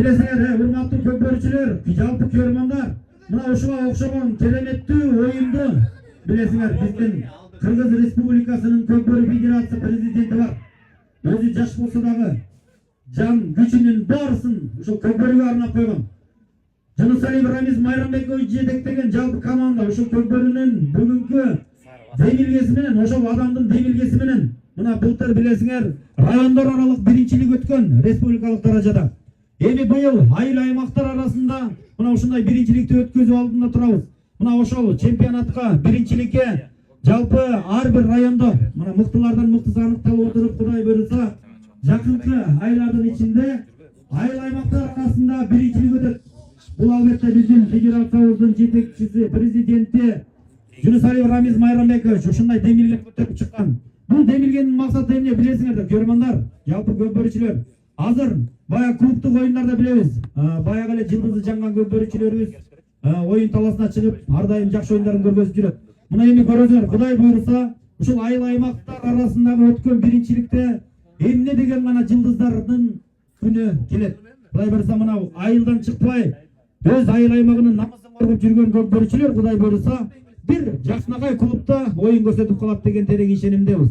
Билесиңер, урматтуу көпөрүүчүлөр, жалпы көрөрмандар, мына ушуга окшогон кереметтүү оюнду билесиңер, биздин Кыргыз Республикасынын Көкбөрү Федерация президенти бар. Өзү жаш болсо дагы жан күчүнүн баарысын ушул Көкбөрүгө арнап койгон. Жунусалиев Рамиз Майрамбекович жетектеген жалпы команда ушул Көкбөрүнүн бүгүнкү демилгеси менен, ошол адамдын демилгеси менен мына былтыр билесиңер райондор аралык биринчилик өткөн республикалык даражада. Эми быйыл айыл аймактар арасында мына ушундай биринчиликти өткөзүү алдында турабыз. Мына ошол чемпионатка биринчиликке жалпы ар бир райондо мына мыктылардан мыктысы аныкталып отуруп, Кудай буйруса, жакынкы айлардын ичинде айыл аймактар арасында биринчилик өтөт. Бул албетте биздин федерациябыздын жетекчиси, президенти Жунусалиев Рамиз Майрамбекович ушундай демилге көтөрүп чыккан. Бул демилгенин максаты эмне билесиңердер, көрөрмандар, жалпы көкбөрүүчүлөр. Азыр бая клубтук оюндарда билебиз. Баягы эле жылдызы жанган көкбөрүүчүлөрүбүз оюн таласына чыгып, ар дайым жакшы оюндарын көргөзүп жүрөт. Мына эми көрөсүңөр, Кудай буйруса, ушул айыл аймактар арасындагы өткөн биринчиликте эмне деген гана жылдыздардын күнү келет. Кудай буйруса, мына айылдан чыкпай, өз айыл аймагынын намысын коргоп жүргөн көкбөрүүчүлөр Кудай буйруса бир жакшынакай клубта оюн көрсөтүп калат деген терең ишенимдебиз.